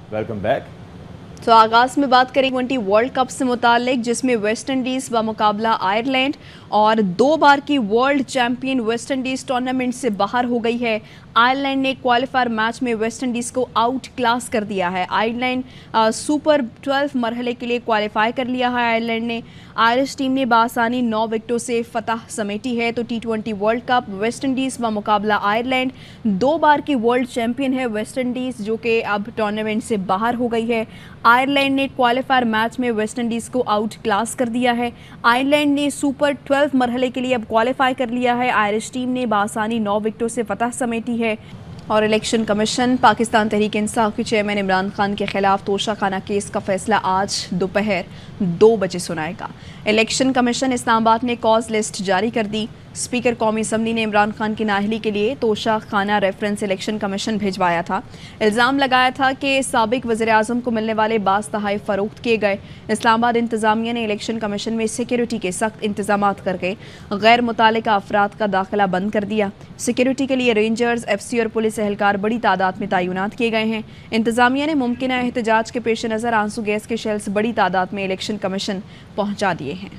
Welcome back. तो आगाज में बात करें T20 वर्ल्ड कप से मुतालिक, जिसमें वेस्ट इंडीज मुकाबला आयरलैंड और 2 बार की world champion West Indies tournament से बाहर हो गई है। आयरलैंड ने क्वालिफायर मैच में वेस्ट इंडीज को आउट क्लास कर दिया है। आयरलैंड सुपर 12 मरहले के लिए क्वालिफाई कर लिया है। आयरलैंड ने आयरिश टीम ने बासानी 9 विकेटों से फतह समेटी है। तो T20 world cup West Indies मुकाबला आयरलैंड, 2 बार की वर्ल्ड चैंपियन है वेस्ट इंडीज, जो कि अब टूर्नामेंट से बाहर हो गई है। आयरलैंड ने क्वालिफायर मैच में वेस्ट इंडीज को आउट क्लास कर दिया है। आयरलैंड ने सुपर 12 मरहले के लिए अब क्वालिफाई कर लिया है। आयरिश टीम ने बासानी 9 विकेटों से फतह समेटी है। और इलेक्शन कमीशन पाकिस्तान तहरीक इंसाफ के चेयरमैन इमरान खान के खिलाफ तोशाखाना केस का फैसला आज दोपहर 2 बजे सुनाएगा। इलेक्शन कमीशन इस्लामाबाद ने कॉज लिस्ट जारी कर दी। स्पीकर कौमी असम्बली ने इमरान खान की नाअहली के लिए तोशाखाना रेफरेंस इलेक्शन कमीशन भिजवाया था। इल्ज़ाम लगाया था कि साबिक वज़ीर आज़म को मिलने वाले बाज़ तहाइफ फ़रोख्त किए गए। इस्लामाबाद इंतज़ामिया ने इलेक्शन कमीशन में सिक्योरिटी के सख्त इंतजाम करके गैर मुतालिका अफराद का दाखिला बंद कर दिया। सिक्योरिटी के लिए रेंजर्स, FC और पुलिस एहलकार बड़ी तादाद में तैनात किए गए हैं। इंतज़ामिया ने मुमकिन एहतजाज के पेश नज़र आंसू गैस के शेल्स बड़ी तादाद में इलेक्शन कमीशन पहुँचा दिए हैं।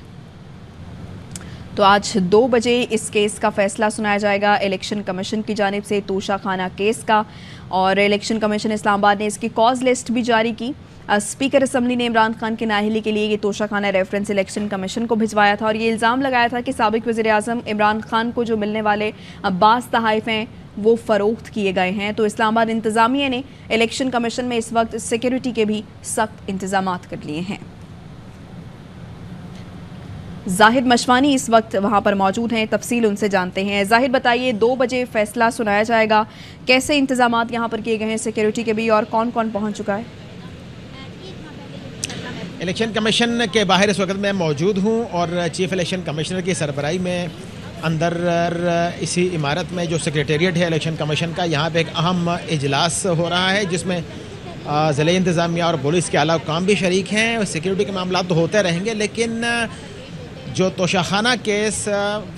तो आज 2 बजे इस केस का फैसला सुनाया जाएगा इलेक्शन कमीशन की जानिब से तोशाखाना केस का। और इलेक्शन कमीशन इस्लामाबाद ने इसकी कॉज लिस्ट भी जारी की। स्पीकर असम्बली ने इमरान खान की नाअहली के लिए ये तोशाखाना रेफरेंस इलेक्शन कमीशन को भिजवाया था और ये इल्ज़ाम लगाया था कि साबिक वज़ीर आज़म इमरान खान को जो मिलने वाले बाज़ तहाइफ हैं वो फ़रोख्त किए गए हैं। तो इस्लामाबाद इंतज़ामिया ने इलेक्शन कमीशन में इस वक्त सिक्योरिटी के भी सख्त इंतजाम कर लिए हैं। जाहिद मशवानी इस वक्त वहां पर मौजूद हैं, तफसील उनसे जानते हैं। जाहिद, बताइए, 2 बजे फैसला सुनाया जाएगा, कैसे इंतजामात यहां पर किए गए हैं सिक्योरिटी के भी, और कौन कौन पहुंच चुका है? इलेक्शन कमीशन के बाहर इस वक्त मैं मौजूद हूं और चीफ इलेक्शन कमिश्नर की सरबराही में अंदर इसी इमारत में जो सेक्रेटेरिएट है इलेक्शन कमीशन का, यहाँ पे एक अहम इजलास हो रहा है जिसमें ज़िले इंतज़ामिया और पुलिस के अलावा काम भी शरीक हैं। सिक्योरिटी के मामला तो होते रहेंगे, लेकिन जो तोशाखाना केस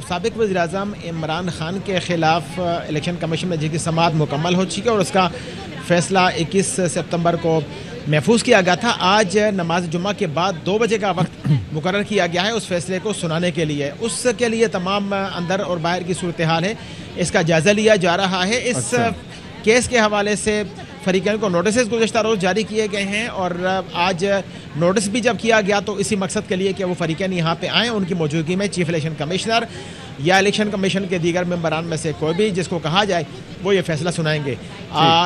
साबिक वज़ीर आज़म इमरान खान के ख़िलाफ़ इलेक्शन कमीशन में जिसकी समाअत मुकम्मल हो चुकी है और उसका फ़ैसला 21 सितंबर को महफूज किया गया था। आज नमाज जुम्मा के बाद 2 बजे का वक्त मुकर्रर किया गया है उस फैसले को सुनाने के लिए। उसके लिए तमाम अंदर और बाहर की सूरत हाल है, इसका जायज़ा लिया जा रहा है। इस केस के हवाले से फरीकैन को नोटिस गुज़श्ता रोज़ जारी किए गए हैं और आज नोटिस भी जब किया गया तो इसी मकसद के लिए कि वो फरीकैन यहाँ पे आएँ, उनकी मौजूदगी में चीफ इलेक्शन कमिश्नर या इलेक्शन कमीशन के दीगर मेंबरान में से कोई भी जिसको कहा जाए वो ये फैसला सुनाएंगे।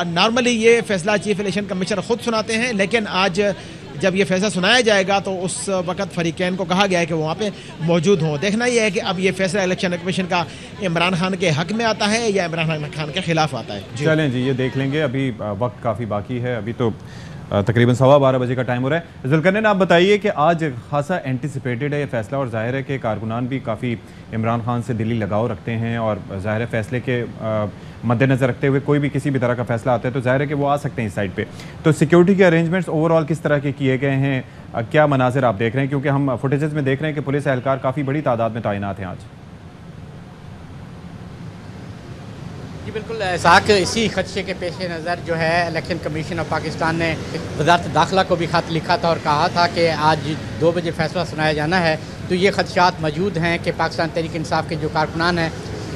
नॉर्मली ये फैसला चीफ इलेक्शन कमिश्नर ख़ुद सुनाते हैं, लेकिन आज जब ये फैसला सुनाया जाएगा तो उस वक्त फरीकैन को कहा गया है कि वो वहाँ पे मौजूद हों। देखना ये है कि अब ये फैसला इलेक्शन कमीशन का इमरान खान के हक़ में आता है या इमरान खान के ख़िलाफ़ आता है। चलें जी, ये देख लेंगे, अभी वक्त काफ़ी बाकी है, अभी तो तकरीबन 12:15 बजे का टाइम हो रहा है। जुल्करनैन, आप बताइए कि आज खासा एंटिसिपेटेड है ये फैसला और जाहिर है कि कारकुनान भी काफ़ी इमरान खान से दिली लगाव रखते हैं और जाहिर है फैसले के मद्देनज़र रखते हुए कोई भी किसी भी तरह का फैसला आता है तो जाहिर है कि वो आ सकते हैं इस साइड पे। तो सिक्योरिटी के अरेंजमेंट्स ओवरऑल किस तरह के किए गए हैं, क्या मनाजिर आप देख रहे हैं, क्योंकि हम फुटेजेस में देख रहे हैं कि पुलिस एहलकार काफ़ी बड़ी तादाद में तैनात हैं आज? जी बिल्कुल साक, इसी खदशे के पेश नज़र जो है इलेक्शन कमीशन ऑफ पाकिस्तान ने वज़ारत दाखिला को भी ख़त लिखा था और कहा था कि आज 2 बजे फैसला सुनाया जाना है। तो ये खदशात मौजूद हैं कि पाकिस्तान तहरीक इंसाफ के जो कारकुनान हैं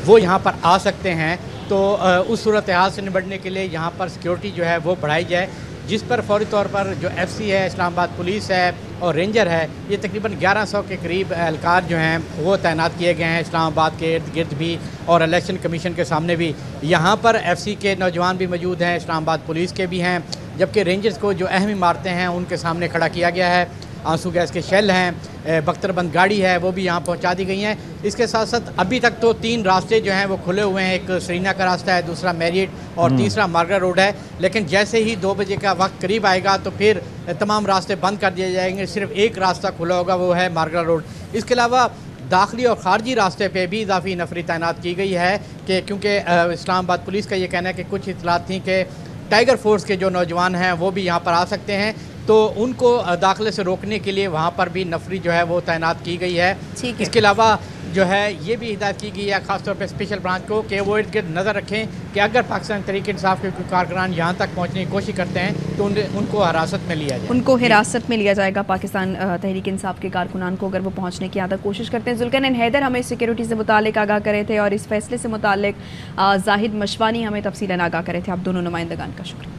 वो यहाँ पर आ सकते हैं। तो उस सूरत हाल से निपटने के लिए यहाँ पर सिक्योरिटी जो है वो बढ़ाई जाए, जिस पर फौरी तौर पर जो FC है, इस्लामाबाद पुलिस है और रेंजर है, ये तकरीबन 1100 के करीब एहलकार जो हैं वो तैनात किए गए हैं इस्लामाबाद के इर्द गिर्द भी और इलेक्शन कमीशन के सामने भी। यहाँ पर FC के नौजवान भी मौजूद हैं, इस्लामाबाद पुलिस के भी हैं, जबकि रेंजर्स को जो अहम इमारतें हैं उनके सामने खड़ा किया गया है। आंसू गैस के शेल हैं, बख्तरबंद गाड़ी है, वो भी यहाँ पहुँचा दी गई हैं। इसके साथ साथ अभी तक तो 3 रास्ते जो हैं वो खुले हुए हैं, एक श्रीना का रास्ता है, दूसरा मैरिट और तीसरा मार्गरेट रोड है। लेकिन जैसे ही 2 बजे का वक्त करीब आएगा तो फिर तमाम रास्ते बंद कर दिए जाएंगे, सिर्फ एक रास्ता खुला होगा, वो है मार्गरेट रोड। इसके अलावा दाखिली और ख़ारजी रास्ते पे भी इजाफी नफरी तैनात की गई है कि क्योंकि इस्लामाबाद पुलिस का ये कहना है कि कुछ इतलात थी कि टाइगर फोर्स के जो नौजवान हैं वो भी यहाँ पर आ सकते हैं। तो उनको दाखिले से रोकने के लिए वहाँ पर भी नफरी जो है वो तैनात की गई है। इसके अलावा जो है ये भी हिदायत की गई है ख़ासतौर पर स्पेशल ब्रांच को कि वो इनके नज़र रखें कि अगर पाकिस्तान तहरीक इंसाफ के कारकुनान यहाँ तक पहुँचने की कोशिश करते हैं तो उनको हिरासत में लिया जाए। उनको हिरासत में लिया जाएगा पाकिस्तान तहरीक इंसाफ के कारकुनान को, अगर वो पहुँचने की आदत कोशिश करते हैं। जुल्करनैन हैदर हमें सिक्योरिटी से मुतालिक आगाह करे थे और इस फैसले से मुतालिक जाहिद मशवानी हमें तफसीलन आगाह करे थे। आप दोनों नुमाइंदगान का शुक्रिया।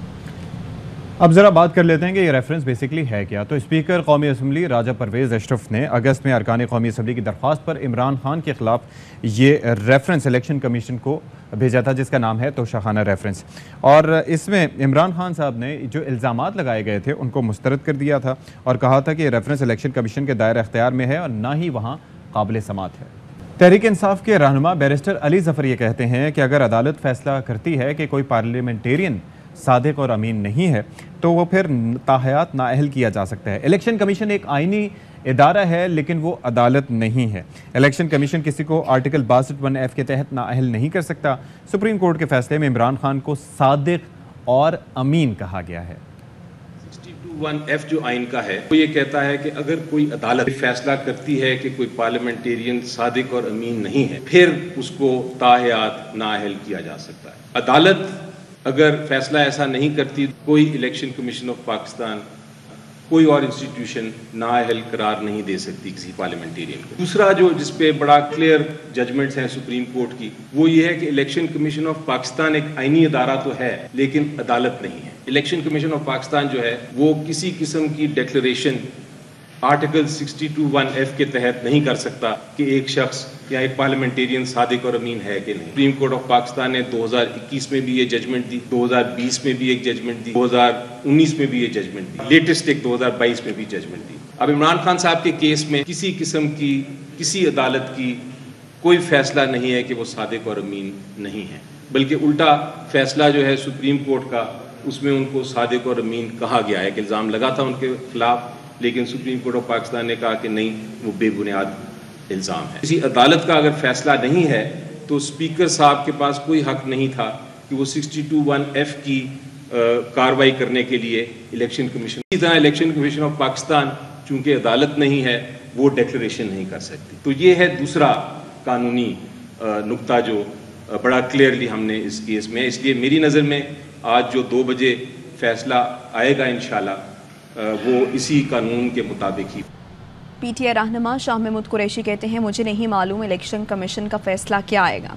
अब ज़रा बात कर लेते हैं कि ये रेफरेंस बेसिकली है क्या। तो स्पीकर कौमी असम्बली राजा परवेज़ अशरफ ने अगस्त में अरकान कौमी असम्बली की दरख्वास्त पर इमरान खान के ख़िलाफ़ ये रेफरेंस इलेक्शन कमीशन को भेजा था, जिसका नाम है तोशाखाना रेफरेंस। और इसमें इमरान खान साहब ने जो इल्ज़ामात लगाए गए थे उनको मुस्तरद कर दिया था और कहा था कि ये रेफरेंस इलेक्शन कमीशन के दायरा अख्तियार में है और ना ही वहाँ काबिल समात है। तहरीक इंसाफ के रहनुमा बैरिस्टर अली ज़फ़र ये कहते हैं कि अगर अदालत फैसला करती है कि कोई पार्लियामेंटेरियन सादिक और अमीन नहीं है तो वो फिर ताहयात नाअहल किया जा सकता है। इलेक्शन कमीशन एक आइनी इदारा है लेकिन वो अदालत नहीं है। इलेक्शन कमीशन किसी को आर्टिकल 62(1)F के तहत नाअहल नहीं कर सकता। सुप्रीम कोर्ट के फैसले में इमरान खान को सादिक और अमीन कहा गया है। 62(1)F जो आइन का है वो ये कहता है कि अगर कोई अदालत फैसला करती है कि कोई पार्लियामेंटेरियन सादिक और अमीन नहीं है फिर उसको ताहयात नाअहल किया जा सकता है। अदालत अगर फैसला ऐसा नहीं करती कोई इलेक्शन कमीशन ऑफ पाकिस्तान कोई और इंस्टीट्यूशन नाअहल करार नहीं दे सकती किसी पार्लियामेंटेरियन को। दूसरा जो जिसपे बड़ा क्लियर जजमेंट्स हैं सुप्रीम कोर्ट की वो ये है कि इलेक्शन कमीशन ऑफ पाकिस्तान एक आईनी अदारा तो है लेकिन अदालत नहीं है। इलेक्शन कमीशन ऑफ पाकिस्तान जो है वो किसी किस्म की डिक्लेरेशन आर्टिकल 62(1)F के तहत नहीं कर सकता कि एक शख्स या एक पार्लियामेंटेरियन सादिक और अमीन है कि नहीं। सुप्रीम कोर्ट ऑफ पाकिस्तान ने 2021 में भी ये जजमेंट दी, 2020 में भी एक जजमेंट दी, 2019 में भी ये जजमेंट दी, लेटेस्ट एक 2022 में भी जजमेंट दी। अब इमरान खान साहब के केस में किसी किस्म की किसी अदालत की कोई फैसला नहीं है कि वो सादिक और अमीन नहीं है, बल्कि उल्टा फैसला जो है सुप्रीम कोर्ट का उसमें उनको सादिक और अमीन कहा गया है कि इल्ज़ाम लगा था उनके खिलाफ, लेकिन सुप्रीम कोर्ट ऑफ पाकिस्तान ने कहा कि नहीं वो बेबुनियाद इल्ज़ाम है। किसी अदालत का अगर फैसला नहीं है तो स्पीकर साहब के पास कोई हक नहीं था कि वो 62(1)F की कार्रवाई करने के लिए इलेक्शन कमीशन, इसी तरह इलेक्शन कमीशन ऑफ पाकिस्तान चूंकि अदालत नहीं है वो डिक्लेरेशन नहीं कर सकती। तो ये है दूसरा कानूनी नुक्ता जो बड़ा क्लियरली हमने इस केस में, इसलिए मेरी नज़र में आज जो 2 बजे फैसला आएगा इंशाल्लाह वो इसी कानून के मुताबिक ही। पीटीआई रहनुमा शाह महमूद कुरैशी कहते हैं मुझे नहीं मालूम इलेक्शन कमीशन का फैसला क्या आएगा।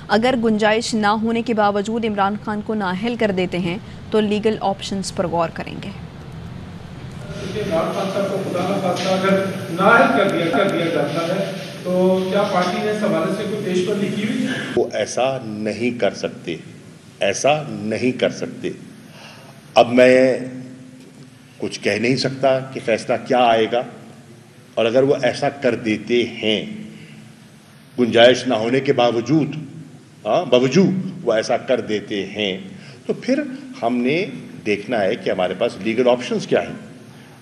अगर गुंजाइश ना होने के बावजूद इमरान खान को नाअहल कर देते हैं तो लीगल ऑप्शंस पर गौर करेंगे। इमरान खान साहब को खुदा ना खास्ता अगर नाअहल कर दिया जाता है तो क्या पार्टी ने इस हवाले से कोई पेशबंदी की हुई है? वो ऐसा नहीं कर सकते, ऐसा नहीं कर सकते। अब मैं कुछ कह नहीं सकता कि फैसला क्या आएगा, और अगर वो ऐसा कर देते हैं गुंजाइश ना होने के बावजूद वो ऐसा कर देते हैं तो फिर हमने देखना है कि हमारे पास लीगल ऑप्शंस क्या हैं।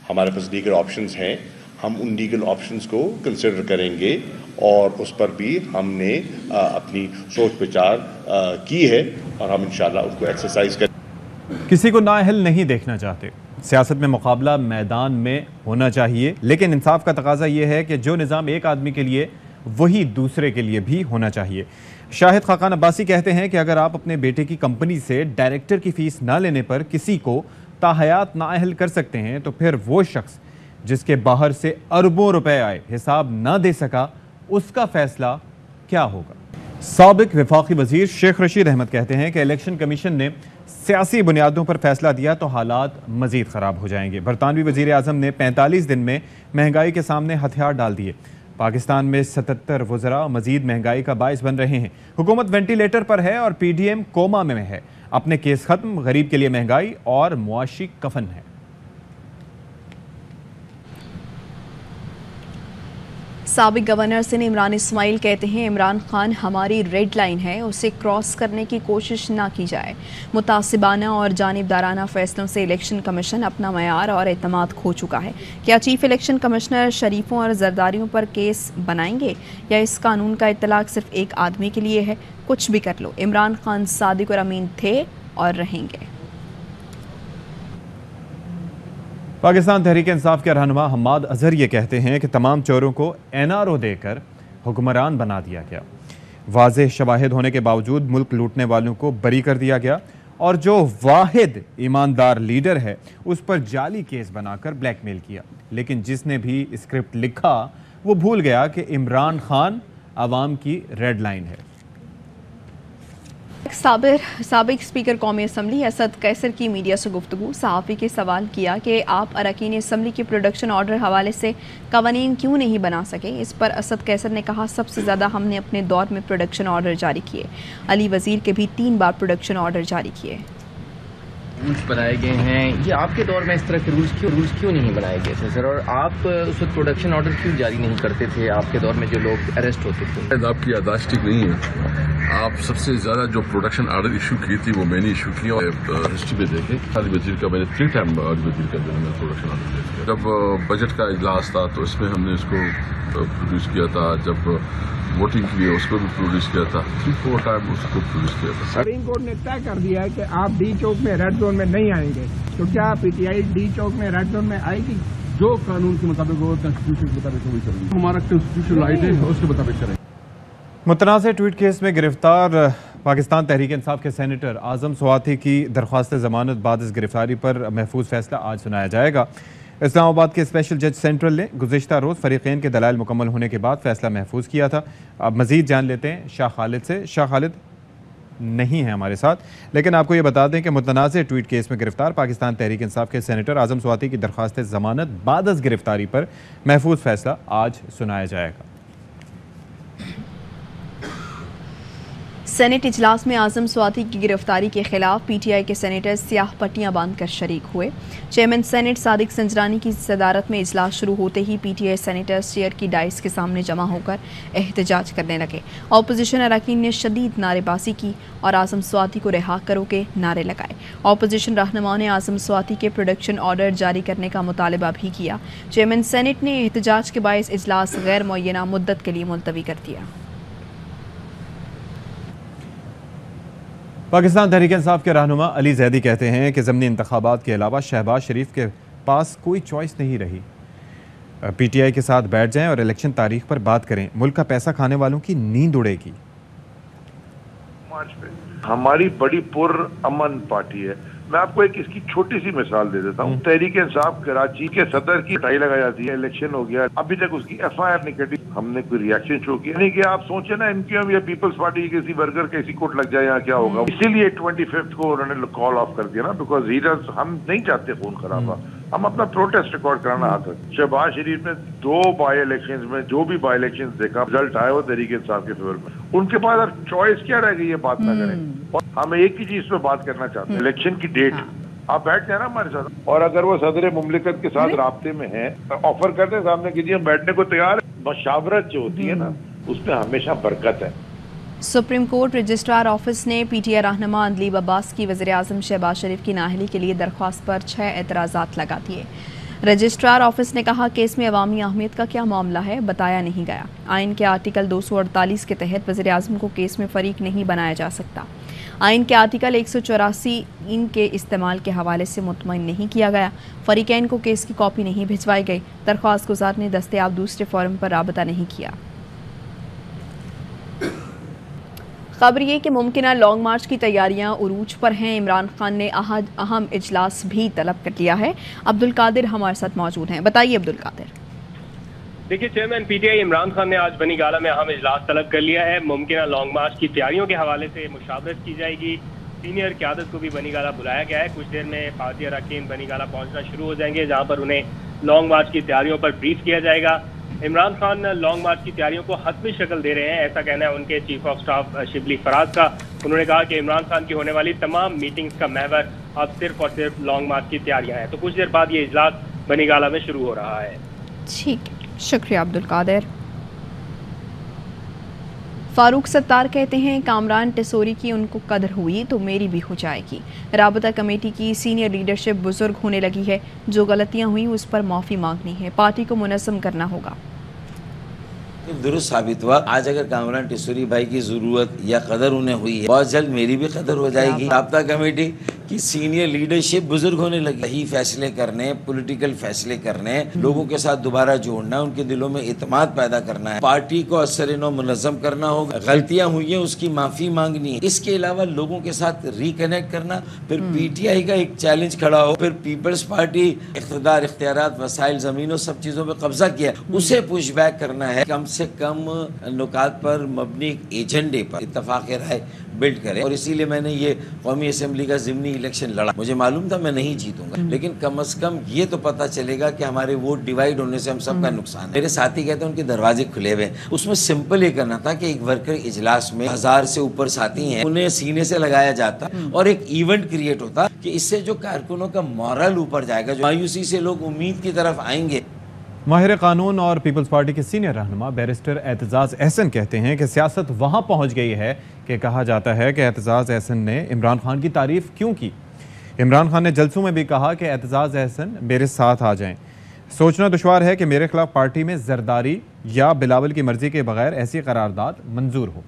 हमारे पास लीगल ऑप्शंस हैं, हम उन लीगल ऑप्शंस को कंसिडर करेंगे और उस पर भी हमने अपनी सोच विचार की है और हम इंशाल्लाह उसको एक्सरसाइज करेंगे। किसी को नाअहल नहीं देखना चाहते। सियासत में मुकाबला मैदान में होना चाहिए, लेकिन इंसाफ का तकाजा ये है कि जो निज़ाम एक आदमी के लिए वही दूसरे के लिए भी होना चाहिए। शाहिद खाकान अब्बासी कहते हैं कि अगर आप अपने बेटे की कंपनी से डायरेक्टर की फ़ीस ना लेने पर किसी को ताहयात नाअहल कर सकते हैं तो फिर वो शख्स जिसके बाहर से अरबों रुपए आए हिसाब ना दे सका उसका फैसला क्या होगा। साबिक वफाकी वजीर शेख रशीद अहमद कहते हैं कि इलेक्शन कमीशन ने सियासी बुनियादों पर फैसला दिया तो हालात मजीद ख़राब हो जाएंगे। बरतानवी वजीर आज़म ने 45 दिन में महंगाई के सामने हथियार डाल दिए। पाकिस्तान में 77 वज़रा मजीद महंगाई का बायस बन रहे हैं। हुकूमत वेंटिलेटर पर है और PDM कोमा में है। अपने केस ख़त्म, गरीब के लिए महंगाई और मुआशी कफन है। साबिक गवर्नर सिंध इमरान इस्माइल कहते हैं इमरान खान हमारी रेड लाइन है, उसे क्रॉस करने की कोशिश ना की जाए। मुतासिबाना और जानिबदाराना फैसलों से इलेक्शन कमीशन अपना मयार और एतमाद खो चुका है। क्या चीफ इलेक्शन कमिश्नर शरीफों और जरदारियों पर केस बनाएंगे या इस कानून का इतलाक सिर्फ एक आदमी के लिए है? कुछ भी कर लो, इमरान खान सादिक और अमीन थे और रहेंगे। पाकिस्तान तहरीक इंसाफ के रहनुमा हम्माद अजहर ये कहते हैं कि तमाम चोरों को NRO देकर हुक्मरान बना दिया गया। वाज़ेह शवाहिद होने के बावजूद मुल्क लूटने वालों को बरी कर दिया गया और जो वाहिद ईमानदार लीडर है उस पर जाली केस बनाकर ब्लैकमेल किया। लेकिन जिसने भी स्क्रिप्ट लिखा वो भूल गया कि इमरान खान आवाम की रेड लाइन है। साबिक स्पीकर कौमी असम्बली असद कैसर की मीडिया से गुफ्तगू। सहाफ़ी के सवाल किया कि आप अरकान असम्बली के प्रोडक्शन ऑर्डर हवाले से कवानीन क्यों नहीं बना सके। इस पर असद कैसर ने कहा, सबसे ज़्यादा हमने अपने दौर में प्रोडक्शन ऑर्डर जारी किए। अली वज़ीर के भी 3 बार प्रोडक्शन ऑर्डर जारी किए। रूल्स बनाए गए हैं, ये आपके दौर में इस तरह के रूल्स क्यों नहीं बनाए गए थे सर? और आप उस वक्त प्रोडक्शन ऑर्डर क्यों जारी नहीं करते थे आपके दौर में जो लोग अरेस्ट होते थे? आपकी यादाश्त ठीक नहीं है। आप सबसे ज्यादा जो प्रोडक्शन ऑर्डर इशू की थी वो मैंने इशू की और हिस्ट्री में देखे अली वजीर का मैंने 3 टाइम अली वजीर का मैंने प्रोडक्शन ऑर्डर दिया। जब बजट का इजलास था तो इसमें हमने इसको प्रोड्यूस किया था, जब वोटिंग की है उसको भी प्रोड्यूस किया था, 3-4 टाइम उसको प्रोड्यूस किया था। सुप्रीम कोर्ट ने तय कर दिया है कि आप डी चौक में रेड जोन में नहीं आएंगे, तो क्या PTI डी चौक में रेड जोन में आएगी? जो कानून के मुताबिक हो, कॉन्स्टिट्यूशन के मुताबिक वही करेंगे। हमारा कॉन्स्टिट्यूशन राइट है, उसके मुताबिक करेंगे। मुतनाज़ ट्वीट केस में गिरफ्तार पाकिस्तान तहरीक इंसाफ के सेनेटर आज़म स्वाति की दरख्वास्त ज़मानत बाद इस गिरफ्तारी पर महफूज फैसला आज सुनाया जाएगा। इस्लामाबाद के स्पेशल जज सेंट्रल ने गुज़िश्ता रोज़ फ़रीक़ैन के दलाइल मुकम्मल होने के बाद फैसला महफूज किया था। अब मज़ीद जान लेते हैं शाह खालिद से। शाह खालिद नहीं है हमारे साथ, लेकिन आपको ये बता दें कि मुतनाज़ ट्वीट केस में गिरफ्तार पाकिस्तान तहरीक इंसाफ के सेनेटर आज़म स्वाति की दरख्वास्त ज़मानत बाद इस गिरफ्तारी पर महफूज फैसला आज सुनाया जाएगा। सेनेट इजलास में आज़म स्वाति की गिरफ्तारी के खिलाफ PTI के सेनेटर स्याह पट्टियां बांधकर शरीक हुए। चेयरमैन सेनेट सादिक संजरानी की सदारत में इजलास शुरू होते ही PTI सेनेटर्स चेयर की डाइस के सामने जमा होकर एहतजाज करने लगे। ऑपोजिशन अरकान ने शदीद नारेबाजी की और आज़म स्वाति को रिहा करो के नारे लगाए। ऑपोजिशन रहनुमाओं ने आज़म स्वाति के प्रोडक्शन ऑर्डर जारी करने का मुतालबा भी किया। चेयरमैन सेनेट ने एहतजाज के बायस इजलास गैर मुअय्यना मुद्दत के लिए मुलतवी कर दिया। पाकिस्तान तहरीक इंसाफ के रहनुमा अली जैदी कहते हैं कि ज़मनी इंतखाबात के अलावा शहबाज शरीफ के पास कोई चॉइस नहीं रही। PTI के साथ बैठ जाएं और इलेक्शन तारीख पर बात करें, मुल्क का पैसा खाने वालों की नींद उड़ेगी। हमारी बड़ी पुरअमन पार्टी है। मैं आपको एक इसकी छोटी सी मिसाल दे देता हूँ। तहरीक इंसाफ कराची के सदर की टाई लगाई जाती है, इलेक्शन हो गया, अभी तक उसकी FIR नहीं कटी, हमने कोई रिएक्शन शो किया नहीं। कि आप सोचे ना MQM या पीपल्स पार्टी की किसी वर्कर कैसी कोर्ट लग जाए या क्या होगा। इसीलिए 25 को उन्होंने कॉल ऑफ कर दिया ना, बिकॉज लीडर्स हम नहीं चाहते खून खराबा, हम अपना प्रोटेस्ट रिकॉर्ड कराना आता है। शहबाज शरीफ ने 2 बाई इलेक्शन में जो भी बाई इलेक्शन देखा, रिजल्ट आया वो तहरीक इंसाफ के फेवर में। उनके पास अब चॉइस क्या रह गई, ये बात ना करें। और हम एक ही चीज पे बात करना चाहते हैं, इलेक्शन की डेट। आप बैठ जाए ना हमारे साथ, और अगर वो सदर मुमलिकत के साथ राब्ते में है, ऑफर करते हैं सामने कीजिए, हम बैठने को तैयार है। मशावरत जो होती है ना, उसमें हमेशा बरकत है। सुप्रीम कोर्ट रजिस्ट्रार ऑफिस ने PTI रहनुमा अंदलीब अब्बास की वज़ीर आज़म शहबाज शरीफ की नाअहली के लिए दरख्वास्त पर 6 एतराज़ात लगा दिए। रजिस्ट्रार ऑफिस ने कहा कि इसमें अवामी अहमियत का क्या मामला है, बताया नहीं गया। आइन के आर्टिकल 248 के तहत वज़ीर आज़म को केस में फ़रीक नहीं बनाया जा सकता। आइन के आर्टिकल 184 इनके इस्तेमाल के हवाले से मुतमईन नहीं किया गया। फ़रीक़ैन को केस की कॉपी नहीं भिजवाई गई। दरख्वास्त गुजार ने दस्तयाब दूसरे फोरम पर राबता नहीं किया। खबर ये कि मुमकिना लॉन्ग मार्च की तैयारियां उरूज पर हैं। इमरान खान ने अहम इजलास भी तलब कर लिया है। अब्दुल कादिर हमारे साथ मौजूद हैं, बताइए अब्दुल कादिर। देखिए, चेयरमैन PTI इमरान खान ने आज बनी गाला में अहम इजलास तलब कर लिया है। मुमकिना लॉन्ग मार्च की तैयारियों के हवाले से मुशावरत की जाएगी। सीनियर क़यादत को भी बनी गाला बुलाया गया है। कुछ देर में पार्टी अरकान बनी गाला पहुंचना शुरू हो जाएंगे, जहां पर उन्हें लॉन्ग मार्च की तैयारियों पर ब्रीफ किया जाएगा। इमरान खान लॉन्ग मार्च की तैयारियों को हतमी शक्ल दे रहे हैं, ऐसा कहना है उनके chief of staff Shibli Faraz का। उन्होंने कहा कि इमरान खान की होने वाली तमाम मीटिंग्स का महवर अब सिर्फ और सिर्फ लॉन्ग मार्च की तैयारियां हैं। तो कुछ देर बाद ये इजलास बनी गाला में शुरू हो रहा है। ठीक, शुक्रिया अब्दुल कादिर। फारूक सत्तार कहते हैं कामरान टेसोरी की उनको कदर हुई तो मेरी भी हो जाएगी। राबता कमेटी की सीनियर लीडरशिप बुजुर्ग होने लगी है, जो गलतियां हुई उस पर माफ़ी मांगनी है, पार्टी को मुनज़्ज़म करना होगा। दुरुस्त साबित हुआ। आज अगर कामरान टिस्सोरी भाई की जरूरत या कदर उन्हें हुई है, बहुत जल्द मेरी भी कदर हो जाएगी। राब्ता कमेटी की सीनियर लीडरशिप बुजुर्ग होने लगी, यही फैसले करने, पॉलिटिकल फैसले करने, लोगों के साथ दोबारा जोड़ना, उनके दिलों में इत्मीनान पैदा करना है, पार्टी को असर-ए-नौ मुनज़्ज़म करना होगा, गलतियां हुई हैं उसकी माफी मांगनी है। इसके अलावा लोगों के साथ रिकनेक्ट करना, फिर पीटीआई का एक चैलेंज खड़ा हो, फिर पीपल्स पार्टी इख्तियार, इख्तियारात, वसाइल, जमीनों सब चीजों पर कब्जा किया, उसे पुश बैक करना है। कम से कम नुकात पर मबनी एजेंडे पर इत्तफाक राय बिल्ड करें। और इसीलिए मैंने ये कौमी असेंबली का ज़िमनी इलेक्शन लड़ा। मुझे मालूम था मैं नहीं जीतूंगा, लेकिन कम से कम ये तो पता चलेगा कि हमारे वोट डिवाइड होने से हम सबका नुकसान है। मेरे साथी कहते हैं उनके दरवाजे खुले हुए, उसमें सिंपल ये करना था कि एक वर्कर इजलास में 1000 से ऊपर साथी हैं, उन्हें सीने से लगाया जाता और एक इवेंट क्रिएट होता कि इससे जो कारकुनों का मॉरल ऊपर जाएगा, जो मायूसी से लोग उम्मीद की तरफ आएंगे। माहिर कानून और पीपल्स पार्टी के सीनियर रहनुमा बैरिस्टर एतजाज़ एहसन कहते हैं कि सियासत वहाँ पहुँच गई है कि कहा जाता है कि एतजाज़ एहसन ने इमरान खान की तारीफ क्यों की। इमरान खान ने जलसों में भी कहा कि एतजाज़ एहसन मेरे साथ आ जाएं। सोचना दुश्वार है कि मेरे खिलाफ पार्टी में जरदारी या बिलावल की मर्जी के बगैर ऐसी करारदाद मंजूर हो।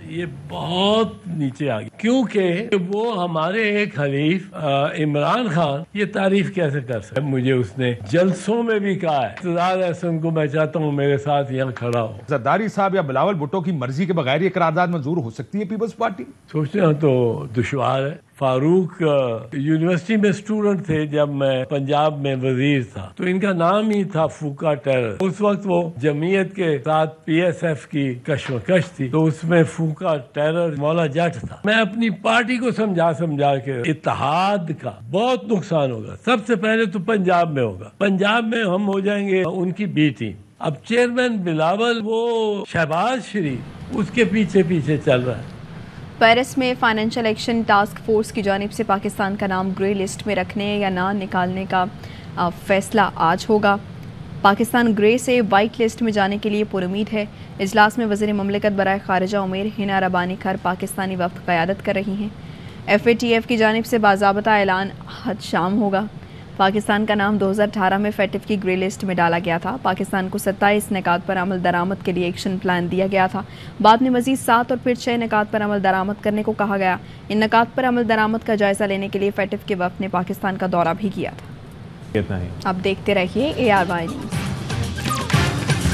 ये बहुत नीचे आ गया, क्योंकि वो हमारे एक हरीफ इमरान खान ये तारीफ कैसे कर सकते। मुझे उसने जलसों में भी कहा है एतजाज़ एहसन को मैं चाहता हूँ मेरे साथ यहाँ खड़ा हो। जरदारी साहब या बिलावल भुट्टो की मर्जी के बगैर ये करारदाद मंजूर हो सकती है पीपल्स पार्टी? सोचना तो दुश्वार है। फारूक यूनिवर्सिटी में स्टूडेंट थे जब मैं पंजाब में वजीर था, तो इनका नाम ही था फूका टेरर। उस वक्त वो जमीयत के साथ पीएसएफ की कशमकश थी, तो उसमें फूका टेरर मौला जट था। मैं अपनी पार्टी को समझा के इत्तेहाद का बहुत नुकसान होगा। सबसे पहले तो पंजाब में होगा, पंजाब में हम हो जाएंगे उनकी बी टीम। अब चेयरमैन बिलावल वो शहबाज शरीफ उसके पीछे पीछे चल रहा है। पेरिस में फाइनेंशियल एक्शन टास्क फोर्स की जानिब से पाकिस्तान का नाम ग्रे लिस्ट में रखने या ना निकालने का फैसला आज होगा। पाकिस्तान ग्रे से वाइट लिस्ट में जाने के लिए पुरुमीद है। इजलास में वज़ीर ममलिकत बराए खारिजा उमेर हिना रबानी खर पाकिस्तानी वफ़द क़यादत कर रही हैं। FATF की जानिब से बाज़ाबता ऐलान आज शाम होगा। पाकिस्तान का नाम 2018 में FATF की ग्रे लिस्ट में डाला गया था। पाकिस्तान को 27 निकात पर अमल दरामद के लिए एक्शन प्लान दिया गया था। बाद में मज़ीद 7 और फिर 6 निकात पर अमल दरामद करने को कहा गया। इन निकात पर अमल दरामद का जायजा लेने के लिए FATF के वफ़द ने पाकिस्तान का दौरा भी किया था। कितना है? अब देखते रहिए ARY न्यूज़।